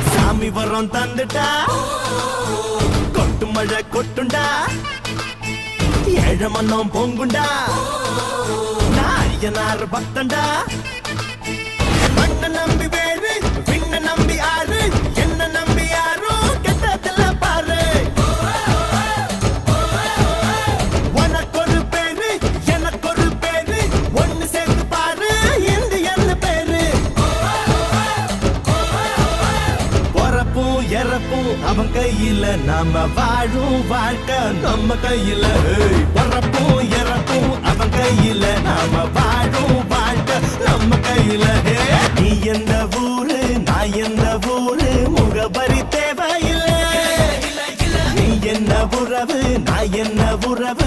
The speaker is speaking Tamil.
சாமி வரம் தந்துட்டா கொட்டு மழை கொட்டுண்டா ஏழ மன்னம் பொங்குண்டா நாயனார் பக்தண்டா மண்ண நம்பி வேறு பின்ன நம்பி ஆறு என்ன நம்பி யாரோ கெட்டதில்ல பாரு உனக்கு ஒரு பேரு எனக்கு ஒரு பேரு ஒன்னு சேர்த்து பாரு இந்த என்ன பேரு பொறப்பும் இறப்பும் அவன் கையில நாம வாழும் வாழ்க்கை நம்ம கையில பொறப்பும் இறப்பும் அவன் கையில நாம வாழும் வாழ்க்கை நம்ம கையில நீ எந்த ஊரு நான் எந்த ஊரு முகவரி தேவையில்லை நீ என்ன உறவு நான் என்ன உறவு